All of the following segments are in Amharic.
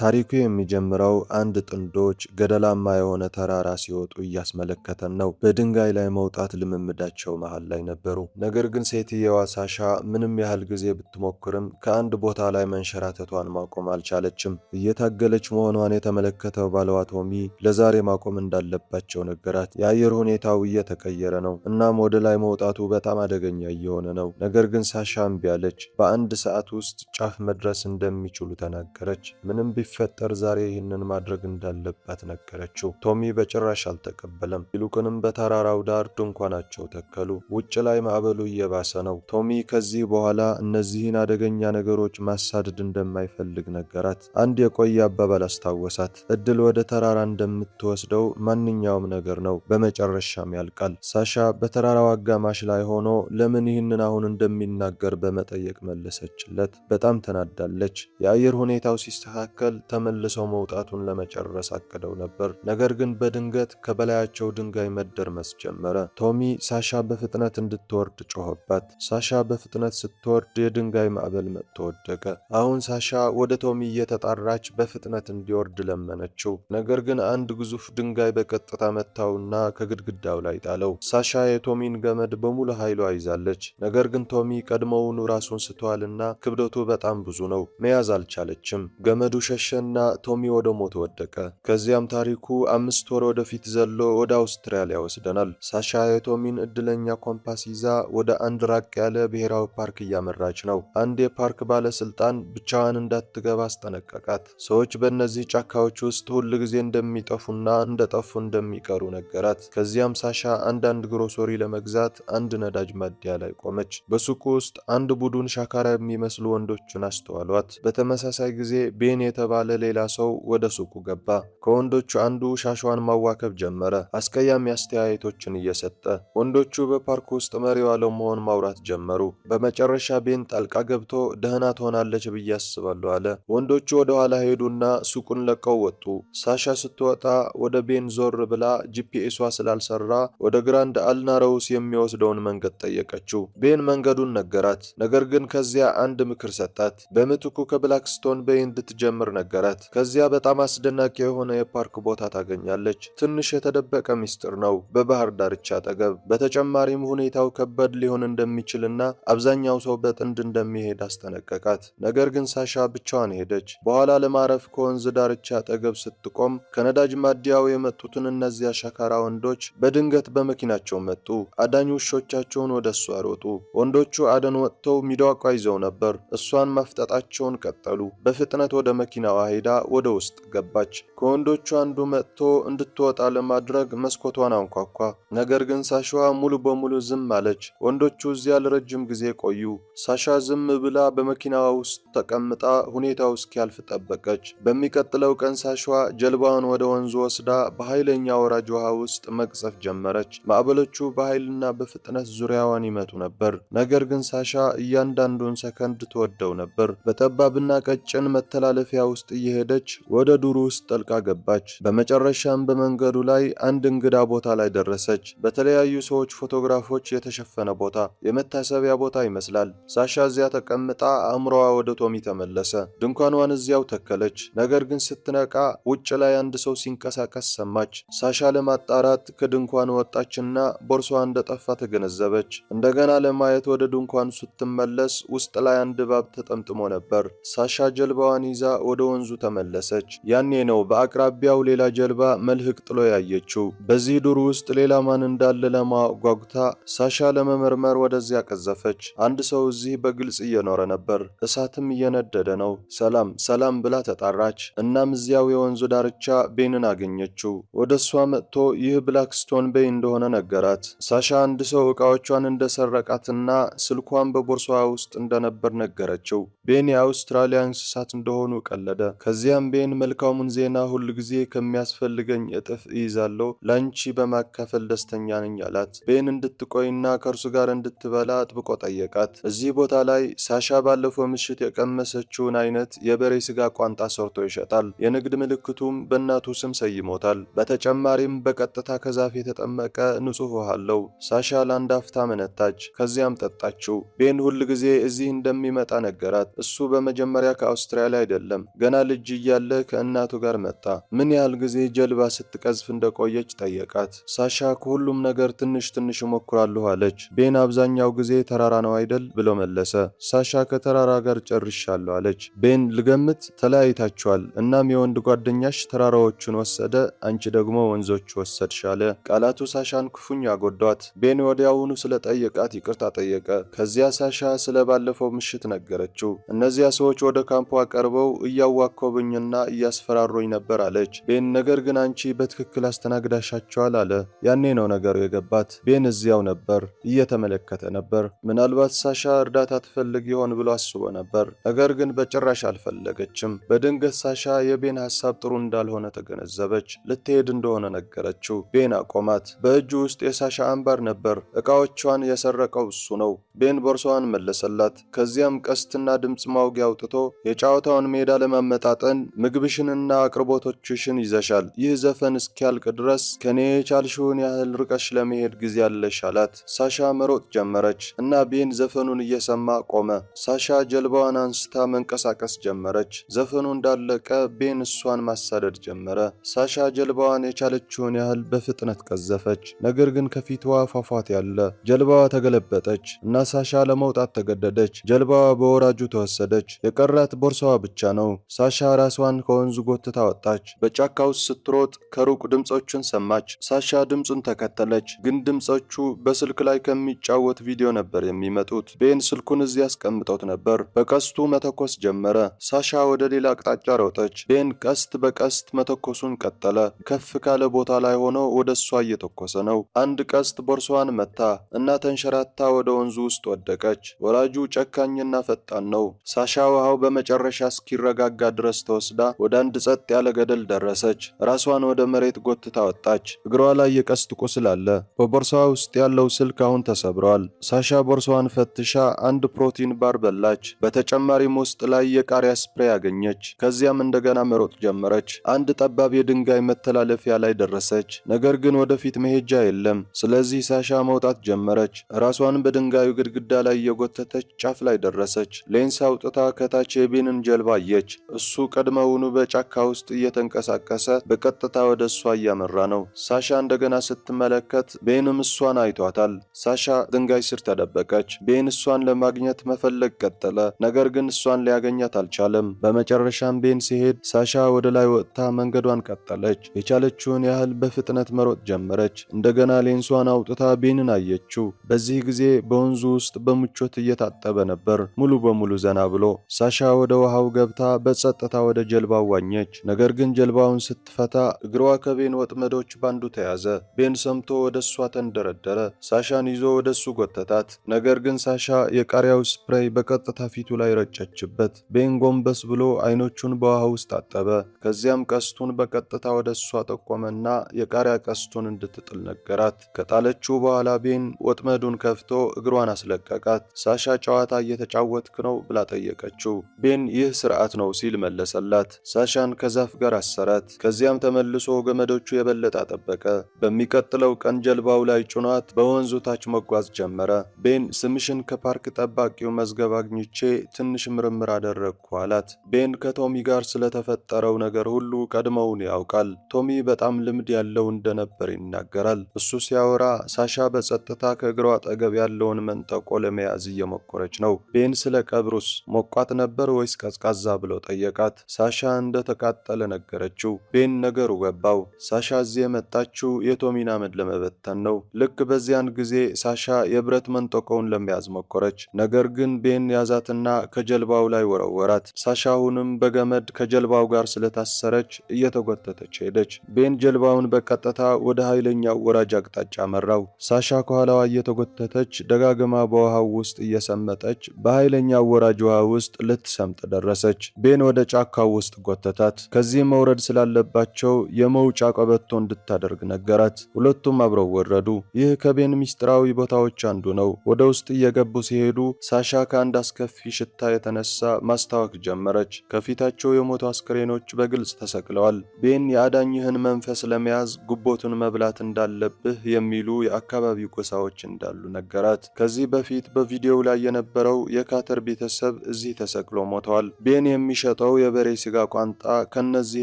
ታሪኩ የሚጀምረው አንድ ጥንዶች ገደላማ የሆነ ተራራ ሲወጡ እያስመለከተን ነው። በድንጋይ ላይ መውጣት ልምምዳቸው መሃል ላይ ነበሩ። ነገር ግን ሴትየዋ ሳሻ ምንም ያህል ጊዜ ብትሞክርም ከአንድ ቦታ ላይ መንሸራተቷን ማቆም አልቻለችም። እየታገለች መሆኗን የተመለከተው ባለዋ ቶሚ ለዛሬ ማቆም እንዳለባቸው ነገራት። የአየር ሁኔታው እየተቀየረ ነው፣ እናም ወደ ላይ መውጣቱ በጣም አደገኛ እየሆነ ነው። ነገር ግን ሳሻ እምቢ አለች። በአንድ ሰዓት ውስጥ ጫፍ መድረስ እንደሚችሉ ተናገረች። ምንም ቢፈጠር ዛሬ ይህንን ማድረግ እንዳለባት ነገረችው። ቶሚ በጭራሽ አልተቀበለም። ይልቁንም በተራራው ዳር ድንኳናቸው ተከሉ። ውጭ ላይ ማዕበሉ እየባሰ ነው። ቶሚ ከዚህ በኋላ እነዚህን አደገኛ ነገሮች ማሳደድ እንደማይፈልግ ነገራት። አንድ የቆየ አባባል አስታወሳት። እድል ወደ ተራራ እንደምትወስደው ማንኛውም ነገር ነው፣ በመጨረሻም ያልቃል። ሳሻ በተራራው አጋማሽ ላይ ሆኖ ለምን ይህንን አሁን እንደሚናገር በመጠየቅ መለሰችለት። በጣም ተናዳለች። የአየር ሁኔታው ሲስተካከል ተመልሰው መውጣቱን ለመጨረስ አቅደው ነበር። ነገር ግን በድንገት ከበላያቸው ድንጋይ መደርመስ ጀመረ። ቶሚ ሳሻ በፍጥነት እንድትወርድ ጮኸባት። ሳሻ በፍጥነት ስትወርድ የድንጋይ ማዕበል መጥቶ ወደቀ። አሁን ሳሻ ወደ ቶሚ እየተጣራች በፍጥነት እንዲወርድ ለመነችው። ነገር ግን አንድ ግዙፍ ድንጋይ በቀጥታ መታውና ከግድግዳው ላይ ጣለው። ሳሻ የቶሚን ገመድ በሙሉ ኃይሏ ይዛለች። ነገር ግን ቶሚ ቀድሞውኑ ራሱን ስተዋልና ክብደቱ በጣም ብዙ ነው፣ መያዝ አልቻለችም። ገመዱ ሸሸና ቶሚ ወደ ሞት ወደቀ። ከዚያም ታሪኩ 5 ወር ወደፊት ዘሎ ወደ አውስትራሊያ ወስደናል። ሳሻ የቶሚን እድለኛ ኮምፓስ ይዛ ወደ አንድ ራቅ ያለ ብሔራዊ ፓርክ እያመራች ነው። አንድ የፓርክ ባለስልጣን ብቻዋን እንዳትገባ አስጠነቀቃት። ሰዎች በእነዚህ ጫካዎች ውስጥ ሁል ጊዜ እንደሚጠፉና እንደጠፉ እንደሚቀሩ ነገራት። ከዚያም ሳሻ አንዳንድ ግሮሶሪ ለመግዛት አንድ ነዳጅ ማደያ ላይ ቆመች። በሱቁ ውስጥ አንድ ቡድን ሻካራ የሚመስሉ ወንዶችን አስተዋሏት። በተመሳሳይ ጊዜ ቤን የተባለ ሌላ ሰው ወደ ሱቁ ገባ። ከወንዶቹ አንዱ ሻሿን ማዋከብ ጀመረ፣ አስቀያሚ አስተያየቶችን እየሰጠ። ወንዶቹ በፓርክ ውስጥ መሪዋ ለመሆን ማውራት ጀመሩ። በመጨረሻ ቤን ጣልቃ ገብቶ ደህና ትሆናለች ብዬ አስባለሁ አለ። ወንዶቹ ወደ ኋላ ሄዱና ሱቁን ለቀው ወጡ። ሳሻ ስትወጣ ወደ ቤን ዞር ብላ ጂፒኤሷ ስላልሰራ ወደ ግራንድ አልናሮውስ የሚወስደውን መንገድ ጠየቀችው። ቤን መንገዱን ነገራት። ነገር ግን ከዚያ አንድ ምክር ሰጣት። በምትኩ ከብላክስቶን ቤይ እንድትጀምር ነገራት። ከዚያ በጣም አስደናቂ የሆነ የፓርክ ቦታ ታገኛለች። ትንሽ የተደበቀ ሚስጥር ነው፣ በባህር ዳርቻ አጠገብ። በተጨማሪም ሁኔታው ከባድ ሊሆን እንደሚችልና አብዛኛው ሰው በጥንድ እንደሚሄድ አስጠነቀቃት። ነገር ግን ሳሻ ብቻዋን ሄደች። በኋላ ለማረፍ ከወንዝ ዳርቻ አጠገብ ስትቆም ከነዳጅ ማደያው የመጡትን እነዚያ ሸካራ ወንዶች በድንገት በመኪናቸው መጡ። አዳኝ ውሾቻቸውን ወደ እሷ ሮጡ። ወንዶቹ አደን ወጥተው ሚዳቋ ይዘው ነበር። እሷን ማፍጠጣቸውን ቀጠሉ። በፍጥነት ወደ መኪናዋ ሄዳ ወደ ውስጥ ገባች። ከወንዶቹ አንዱ መጥቶ እንድትወጣ ለማድረግ መስኮቷን አንኳኳ። ነገር ግን ሳሻዋ ሙሉ በሙሉ ዝም አለች። ወንዶቹ እዚያ ለረጅም ጊዜ ቆዩ። ሳሻ ዝም ብላ በመኪናዋ ውስጥ ተቀምጣ ሁኔታው እስኪያልፍ ጠበቀች። በሚቀጥለው ቀን ሳሻዋ ጀልባዋን ወደ ወንዙ ወስዳ በኃይለኛ ወራጅ ውሃ ውስጥ መቅዘፍ ጀመረች። ማዕበሎቹ በኃይልና በፍጥነት ዙሪያዋን ይመቱ ነበር። ነገር ግን ሳሻ እያንዳንዱን ሰከንድ ትወደው ነበር። በጠባብና ቀጭን መተላለፊያ ውስጥ እየሄደች ወደ ዱሩ ውስጥ ጠልቃ ገባች። በመጨረሻም በመንገዱ ላይ አንድ እንግዳ ቦታ ላይ ደረሰች። በተለያዩ ሰዎች ፎቶግራፎች የተሸፈነ ቦታ፣ የመታሰቢያ ቦታ ይመስላል። ሳሻ እዚያ ተቀምጣ አእምሮዋ ወደ ቶሚ ተመለሰ። ድንኳኗን እዚያው ተከለች። ነገር ግን ስትነቃ ውጭ ላይ አንድ ሰው ሲንቀሳቀስ ሰማች። ሳሻ ለማጣራት ከድንኳኑ ወጣችና ቦርሷ እንደጠፋ ተገነዘበች። እንደገና ለማየት ወደ ድንኳኑ ስትመለስ ውስጥ ላይ አንድ እባብ ተጠምጥሞ ነበር። ሳሻ ጀልባዋን ይዛ ወደ ወንዙ ተመለሰች። ያኔ ነው በአቅራቢያው ሌላ ጀልባ መልህቅ ጥሎ ያየችው። በዚህ ዱር ውስጥ ሌላ ማን እንዳለ ለማወቅ ጓጉታ ሳሻ ለመመርመር ወደዚያ ቀዘፈች። አንድ ሰው እዚህ በግልጽ እየኖረ ነበር፣ እሳትም እየነደደ ነው። ሰላም ሰላም ብላ ተጣራች። እናም እዚያው የወንዙ ዳርቻ ቤንን አገኘችው። ወደ እሷ መጥቶ ይህ ብላክስቶን ቤይ እንደሆነ ነገራት። ሳሻ አንድ ሰው ዕቃዎቿን እንደሰረቃትና ስልኳን በቦርሷ ውስጥ እንደነበር ነገረችው። ቤን የአውስትራሊያ እንስሳት እንደሆኑ ቀለደ። ከዚያም ቤን መልካሙን ዜና ሁል ጊዜ ከሚያስፈልገኝ እጥፍ እይዛለሁ፣ ላንቺ በማካፈል ደስተኛ ነኝ አላት። ቤን እንድትቆይና ከእርሱ ጋር እንድትበላ አጥብቆ ጠየቃት። እዚህ ቦታ ላይ ሳሻ ባለፈው ምሽት የቀመሰችውን አይነት የበሬ ስጋ ቋንጣ ሰርቶ ይሸጣል። የንግድ ምልክቱም በእናቱ ስም ሰይሞታል። በተጨማሪም በቀጥታ ከዛፍ የተጠመቀ ንጹህ ውሃ አለው። ሳሻ ለአንድ አፍታ መነታች፣ ከዚያም ጠጣችው። ቤን ሁል ጊዜ እዚህ እንደሚመጣ ነገራት። እሱ በመጀመሪያ ከአውስትራሊያ አይደለም፣ ገና ገና ልጅ እያለ ከእናቱ ጋር መጣ። ምን ያህል ጊዜ ጀልባ ስትቀዝፍ እንደቆየች ጠየቃት። ሳሻ ከሁሉም ነገር ትንሽ ትንሽ እሞክራለሁ አለች። ቤን አብዛኛው ጊዜ ተራራ ነው አይደል ብሎ መለሰ። ሳሻ ከተራራ ጋር ጨርሻለሁ አለች። ቤን ልገምት፣ ተለያይታችኋል። እናም የወንድ ጓደኛሽ ተራራዎቹን ወሰደ፣ አንቺ ደግሞ ወንዞች ወሰድሽ አለ። ቃላቱ ሳሻን ክፉኛ ጎዷት። ቤን ወዲያውኑ ስለጠየቃት ይቅርታ ጠየቀ። ከዚያ ሳሻ ስለ ባለፈው ምሽት ነገረችው። እነዚያ ሰዎች ወደ ካምፑ ቀርበው እያዋከቡኝና እያስፈራሩኝ ነበር አለች። ቤን ነገር ግን አንቺ በትክክል አስተናግዳሻቸዋል አለ። ያኔ ነው ነገሩ የገባት። ቤን እዚያው ነበር፣ እየተመለከተ ነበር። ምናልባት ሳሻ እርዳታ ትፈልግ ይሆን ብሎ አስቦ ነበር። ነገር ግን በጭራሽ አልፈለገችም። በድንገት ሳሻ የቤን ሐሳብ ጥሩ እንዳልሆነ ተገነዘበች። ልትሄድ እንደሆነ ነገረችው። ቤን አቆማት። በእጁ ውስጥ የሳሻ አምባር ነበር። ዕቃዎቿን የሰረቀው እሱ ነው። ቤን ቦርሳዋን መለሰላት። ከዚያም ቀስትና ድምፅ ማውጊያ አውጥቶ የጨዋታውን ሜዳ ለማመጣጠን ምግብሽንና አቅርቦቶችሽን ይዘሻል። ይህ ዘፈን እስኪያልቅ ድረስ ከኔ የቻልሽውን ያህል ርቀሽ ለመሄድ ጊዜ አለሽ አላት። ሳሻ መሮጥ ጀመረች እና ቤን ዘፈኑን እየሰማ ቆመ። ሳሻ ጀልባዋን አንስታ መንቀሳቀስ ጀመረች። ዘፈኑ እንዳለቀ ቤን እሷን ማሳደድ ጀመረ። ሳሻ ጀልባዋን የቻለችውን ያህል በፍጥነት ቀዘፈች። ነገር ግን ከፊቷ ፏፏቴ አለ። ጀልባዋ ተገለበጠች እና ሳሻ ለመውጣት ተገደደች። ጀልባዋ በወራጁ ተወሰደች። የቀራት ቦርሳዋ ብቻ ነው። ሳሻ ራሷን ከወንዙ ጎትታ ወጣች። በጫካ ውስጥ ስትሮጥ ከሩቅ ድምፆችን ሰማች። ሳሻ ድምፁን ተከተለች፣ ግን ድምፆቹ በስልክ ላይ ከሚጫወት ቪዲዮ ነበር የሚመጡት። ቤን ስልኩን እዚያ አስቀምጦት ነበር። በቀስቱ መተኮስ ጀመረ። ሳሻ ወደ ሌላ አቅጣጫ ሮጠች። ቤን ቀስት በቀስት መተኮሱን ቀጠለ። ከፍ ካለ ቦታ ላይ ሆኖ ወደ እሷ እየተኮሰ ነው። አንድ ቀስት ቦርሳዋን መታ እና ተንሸራታ ወደ ወንዙ ውስጥ ወደቀች። ወራጁ ጨካኝና ፈጣን ነው። ሳሻ ውሃው በመጨረሻ እስኪረጋጋ ድረስ ተወስዳ ወደ አንድ ጸጥ ያለ ገደል ደረሰች። ራሷን ወደ መሬት ጎትታ ወጣች። እግሯ ላይ የቀስት ቁስል አለ። በቦርሳዋ ውስጥ ያለው ስልክ አሁን ተሰብሯል። ሳሻ ቦርሳዋን ፈትሻ አንድ ፕሮቲን ባር በላች። በተጨማሪም ውስጥ ላይ የቃሪያ ስፕሬይ አገኘች። ከዚያም እንደገና መሮጥ ጀመረች። አንድ ጠባብ የድንጋይ መተላለፊያ ላይ ደረሰች። ነገር ግን ወደፊት መሄጃ የለም። ስለዚህ ሳሻ መውጣት ጀመረች። ራሷን በድንጋዩ ግድግዳ ላይ የጎተተች ጫፍ ላይ ደረሰች። ሌንስ አውጥታ ከታች የቤንን ጀልባ አየች። እሱ ቀድመውኑ በጫካ ውስጥ እየተንቀሳቀሰ በቀጥታ ወደ እሷ እያመራ ነው። ሳሻ እንደገና ስትመለከት ቤንም እሷን አይቷታል። ሳሻ ድንጋይ ስር ተደበቀች። ቤን እሷን ለማግኘት መፈለግ ቀጠለ። ነገር ግን እሷን ሊያገኛት አልቻለም። በመጨረሻም ቤን ሲሄድ ሳሻ ወደ ላይ ወጥታ መንገዷን ቀጠለች። የቻለችውን ያህል በፍጥነት መሮጥ ጀመረች። እንደገና ሌንሷን አውጥታ ቤንን አየችው። በዚህ ጊዜ በወንዙ ውስጥ በምቾት እየታጠበ ነበር፣ ሙሉ በሙሉ ዘና ብሎ። ሳሻ ወደ ውሃው ገብታ በጸጥታ ወደ ጀልባው ዋኘች። ነገር ግን ጀልባውን ስትፈታ እግሯ ከቤን ወጥመዶች ባንዱ ተያዘ። ቤን ሰምቶ ወደ እሷ ተንደረደረ። ሳሻን ይዞ ወደ እሱ ጎተታት። ነገር ግን ሳሻ የቃሪያው ስፕሬይ በቀጥታ ፊቱ ላይ ረጨችበት። ቤን ጎንበስ ብሎ አይኖቹን በውሃ ውስጥ አጠበ። ከዚያም ቀስቱን በቀጥታ ወደ እሷ ጠቆመና የቃሪያ ቀስቱን እንድትጥል ነገራት። ከጣለችው በኋላ ቤን ወጥመዱን ከፍቶ እግሯን አስለቀቃት። ሳሻ ጨዋታ እየተጫወትክ ነው ብላ ጠየቀችው። ቤን ይህ ስርዓት ነው ሲል መለሰላት። ሳሻን ከዛፍ ጋር አሰራት። ከዚያም ተመልሶ ገመዶቹ የበለጠ አጠበቀ። በሚቀጥለው ቀን ጀልባው ላይ ጭኗት በወንዙ ታች መጓዝ ጀመረ። ቤን ስምሽን ከፓርክ ጠባቂው መዝገብ አግኝቼ ትንሽ ምርምር አደረግኩ አላት። ቤን ከቶሚ ጋር ስለተፈጠረው ነገር ሁሉ ቀድመውን ያውቃል። ቶሚ በጣም ልምድ ያለው እንደነበር ይናገራል። እሱ ሲያወራ ሳሻ በጸጥታ ከእግሯ አጠገብ ያለውን መንጠቆ ለመያዝ እየሞከረች ነው። ቤን ስለ ቀብሩስ ሞቋት ነበር ወይስ ቀዝቃዛ ብሎ ጠየቃት። ሳሻ እንደተቃጠለ ነገረችው። ቤን ነገሩ ገባው። ሳሻ እዚህ የመጣችው የቶሚን አመድ ለመበተን ነው። ልክ በዚያን ጊዜ ሳሻ የብረት መንጠቆውን ለመያዝ ሞከረች። ነገር ግን ቤን ያዛትና ከጀልባው ላይ ወረወራት። ሳሻ አሁንም በገመድ ከጀልባው ጋር ስለታሰረች እየተጎተተች ሄደች። ቤን ጀልባውን በቀጥታ ወደ ኃይለኛው ወራጅ አቅጣጫ መራው። ሳሻ ከኋላዋ እየተጎተተች ደጋግማ በውሃው ውስጥ እየሰመጠች በኃይለኛው ወራጅ ውሃ ውስጥ ልትሰምጥ ደረሰች። ቤን ወደ ጫካው ውስጥ ጎተታት። ከዚህ መውረድ ስላለባቸው የመውጫ ቀበቶ እንድታደርግ ነገራት። ሁለቱም አብረው ወረዱ። ይህ ከቤን ሚስጥራዊ ቦታዎች አንዱ ነው። ወደ ውስጥ እየገቡ ሲሄዱ ሳሻ ከአንድ አስከፊ ሽታ የተነሳ ማስታወክ ጀመረች። ከፊታቸው የሞቱ አስክሬኖች በግልጽ ተሰቅለዋል። ቤን የአዳኝህን መንፈስ ለመያዝ ጉቦቱን መብላት እንዳለብህ የሚሉ የአካባቢው ጎሳዎች እንዳሉ ነገራት። ከዚህ በፊት በቪዲዮው ላይ የነበረው የካተር ቤተሰብ እዚህ ተሰቅሎ ሞተዋል። ቤን የሚሸ የሚሸጠው የበሬ ስጋ ቋንጣ ከነዚህ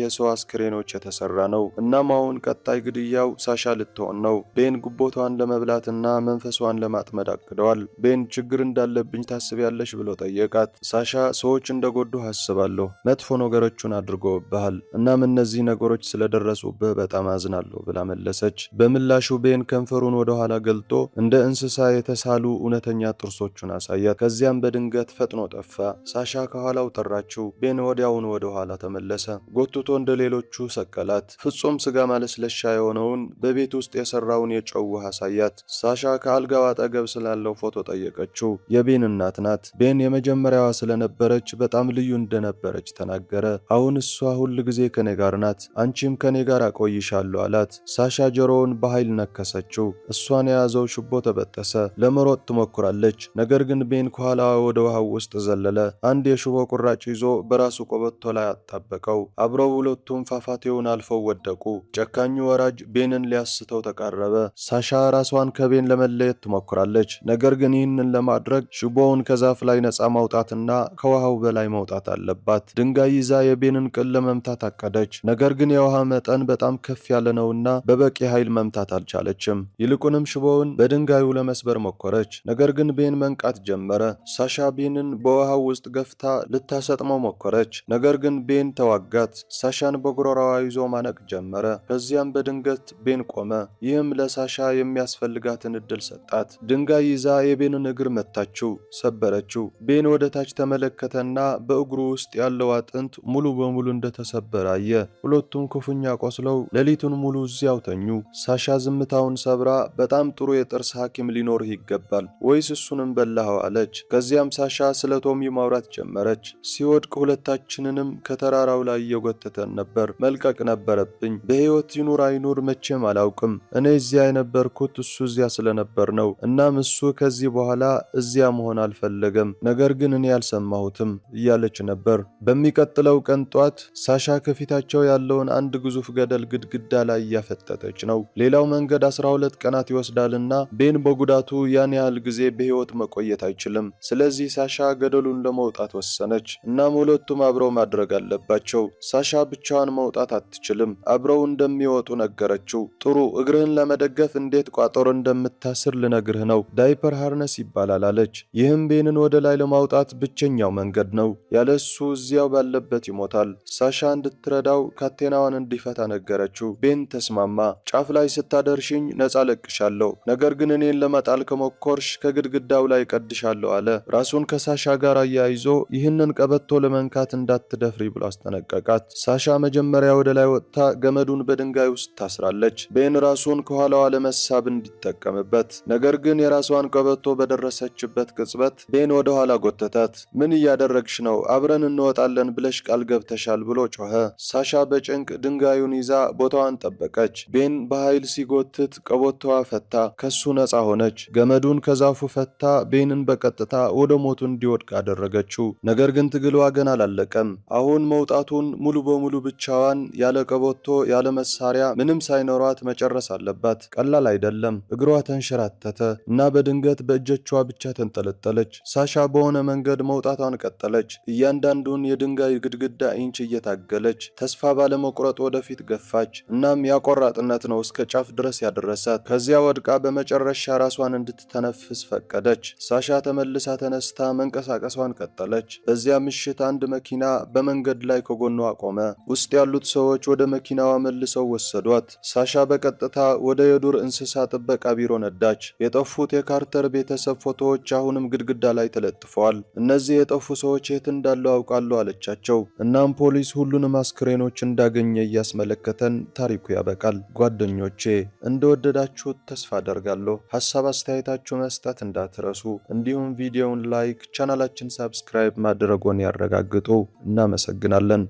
የሰው አስክሬኖች የተሰራ ነው። እናም አሁን ቀጣይ ግድያው ሳሻ ልትሆን ነው። ቤን ጉቦቷን ለመብላትና መንፈሷን ለማጥመድ አቅደዋል። ቤን ችግር እንዳለብኝ ታስቢያለሽ ብሎ ጠየቃት። ሳሻ ሰዎች እንደጎዱህ አስባለሁ፣ መጥፎ ነገሮችን አድርጎብሃል፣ እናም እነዚህ ነገሮች ስለደረሱብህ በጣም አዝናለሁ ብላ መለሰች። በምላሹ ቤን ከንፈሩን ወደ ኋላ ገልጦ እንደ እንስሳ የተሳሉ እውነተኛ ጥርሶቹን አሳያት። ከዚያም በድንገት ፈጥኖ ጠፋ። ሳሻ ከኋላው ጠራችው። ቤን ወዲያውኑ ወደ ኋላ ተመለሰ። ጎትቶ እንደ ሌሎቹ ሰቀላት። ፍጹም ስጋ ማለስለሻ የሆነውን በቤት ውስጥ የሰራውን የጨው ውሃ አሳያት። ሳሻ ከአልጋው አጠገብ ስላለው ፎቶ ጠየቀችው። የቤን እናት ናት። ቤን የመጀመሪያዋ ስለነበረች በጣም ልዩ እንደነበረች ተናገረ። አሁን እሷ ሁል ጊዜ ከኔ ጋር ናት፣ አንቺም ከኔ ጋር አቆይሻለሁ አላት። ሳሻ ጆሮውን በኃይል ነከሰችው። እሷን የያዘው ሽቦ ተበጠሰ። ለመሮጥ ትሞክራለች፣ ነገር ግን ቤን ከኋላዋ ወደ ውሃው ውስጥ ዘለለ። አንድ የሽቦ ቁራጭ ይዞ በራሱ ቆበቶ ላይ አጣበቀው። አብረው ሁለቱም ፏፏቴውን አልፈው ወደቁ። ጨካኙ ወራጅ ቤንን ሊያስተው ተቃረበ። ሳሻ ራሷን ከቤን ለመለየት ትሞክራለች፣ ነገር ግን ይህንን ለማድረግ ሽቦውን ከዛፍ ላይ ነፃ ማውጣትና ከውሃው በላይ መውጣት አለባት። ድንጋይ ይዛ የቤንን ቅል ለመምታት አቀደች፣ ነገር ግን የውሃ መጠን በጣም ከፍ ያለ ነውና በበቂ ኃይል መምታት አልቻለችም። ይልቁንም ሽቦውን በድንጋዩ ለመስበር ሞከረች፣ ነገር ግን ቤን መንቃት ጀመረ። ሳሻ ቤንን በውሃው ውስጥ ገፍታ ልታሰጥመው ሞከረች፣ ነገር ግን ቤን ተዋጋት። ሳሻን በጉሮሮዋ ይዞ ማነቅ ጀመረ። ከዚያም በድንገት ቤን ቆመ። ይህም ለሳሻ የሚያስፈልጋትን እድል ሰጣት። ድንጋይ ይዛ የቤንን እግር መታችው፣ ሰበረችው። ቤን ወደ ታች ተመለከተና በእግሩ ውስጥ ያለው አጥንት ሙሉ በሙሉ እንደተሰበረ አየ። ሁለቱም ክፉኛ ቆስለው ሌሊቱን ሙሉ እዚያው ተኙ። ሳሻ ዝምታውን ሰብራ በጣም ጥሩ የጥርስ ሐኪም ሊኖርህ ይገባል ወይስ እሱንም በላኸው አለች። ከዚያም ሳሻ ስለ ቶሚ ማውራት ጀመረች። ሲወድቅ ሁለታችንንም ከተራራው ላይ እየጎተተን ነበር፣ መልቀቅ ነበረብኝ። በሕይወት ይኑር አይኑር መቼም አላውቅም። እኔ እዚያ የነበርኩት እሱ እዚያ ስለነበር ነው። እናም እሱ ከዚህ በኋላ እዚያ መሆን አልፈለገም፣ ነገር ግን እኔ አልሰማሁትም እያለች ነበር። በሚቀጥለው ቀን ጧት ሳሻ ከፊታቸው ያለውን አንድ ግዙፍ ገደል ግድግዳ ላይ እያፈጠጠች ነው። ሌላው መንገድ 12 ቀናት ይወስዳልና ቤን በጉዳቱ ያን ያህል ጊዜ በሕይወት መቆየት አይችልም። ስለዚህ ሳሻ ገደሉን ለመውጣት ወሰነች። እናም ሁለቱም አብረው ማድረግ አለባቸው። ሳሻ ብቻዋን መውጣት አትችልም። አብረው እንደሚወጡ ነገረችው። ጥሩ፣ እግርህን ለመደገፍ እንዴት ቋጠሮ እንደምታስር ልነግርህ ነው። ዳይፐር ሃርነስ ይባላል አለች። ይህም ቤንን ወደ ላይ ለማውጣት ብቸኛው መንገድ ነው። ያለሱ እዚያው ባለበት ይሞታል። ሳሻ እንድትረዳው ካቴናዋን እንዲፈታ ነገረችው። ቤን ተስማማ። ጫፍ ላይ ስታደርሽኝ ነፃ ለቅሻለሁ፣ ነገር ግን እኔን ለመጣል ከሞከርሽ ከግድግዳው ላይ ቀድሻለሁ አለ። ራሱን ከሳሻ ጋር አያይዞ ይህንን ቀበቶ ለመንካት እንዳትደፍሪ ብሎ አስጠነቀቃት። ሳሻ መጀመሪያ ወደ ላይ ወጥታ ገመዱን በድንጋይ ውስጥ ታስራለች። ቤን ራሱን ከኋላዋ ለመሳብ እንዲጠቀምበት፣ ነገር ግን የራሷን ቀበቶ በደረሰችበት ቅጽበት ቤን ወደ ኋላ ጎተታት። ምን እያደረግሽ ነው? አብረን እንወጣለን ብለሽ ቃል ገብተሻል ብሎ ጮኸ። ሳሻ በጭንቅ ድንጋዩን ይዛ ቦታዋን ጠበቀች። ቤን በኃይል ሲጎትት ቀበቶዋ ፈታ፣ ከሱ ነፃ ሆነች። ገመዱን ከዛፉ ፈታ ቤንን በቀጥታ ወደ ሞቱ እንዲወድቅ አደረገችው። ነገር ግን ትግሏ ገና አላለቀም። አሁን መውጣቱን ሙሉ በሙሉ ብቻዋን ያለ ቀበቶ ያለ መሳሪያ ምንም ሳይኖሯት መጨረስ አለባት። ቀላል አይደለም። እግሯ ተንሸራተተ እና በድንገት በእጆቿ ብቻ ተንጠለጠለች። ሳሻ በሆነ መንገድ መውጣቷን ቀጠለች። እያንዳንዱን የድንጋይ ግድግዳ ኢንች እየታገለች ተስፋ ባለመቁረጥ ወደፊት ገፋች። እናም ያቆራጥነት ነው እስከ ጫፍ ድረስ ያደረሳት። ከዚያ ወድቃ በመጨረሻ ራሷን እንድትተነፍስ ፈቀደች። ሳሻ ተመልሳ ተነስታ መንቀሳቀሷን ቀጠለች። በዚያ ምሽት አንድ መኪና በመንገድ ላይ ከጎኗ ቆመ። ውስጥ ያሉት ሰዎች ወደ መኪናዋ መልሰው ወሰዷት። ሳሻ በቀጥታ ወደ የዱር እንስሳ ጥበቃ ቢሮ ነዳች። የጠፉት የካርተር ቤተሰብ ፎቶዎች አሁንም ግድግዳ ላይ ተለጥፈዋል። እነዚህ የጠፉ ሰዎች የት እንዳሉ አውቃለሁ አለቻቸው። እናም ፖሊስ ሁሉንም አስክሬኖች እንዳገኘ እያስመለከተን ታሪኩ ያበቃል። ጓደኞቼ እንደወደዳችሁት ተስፋ አደርጋለሁ። ሐሳብ አስተያየታችሁ መስጠት እንዳትረሱ፣ እንዲሁም ቪዲዮውን ላይክ፣ ቻናላችን ሰብስክራይብ ማድረጎን ያረጋግጡ። እናመሰግናለን።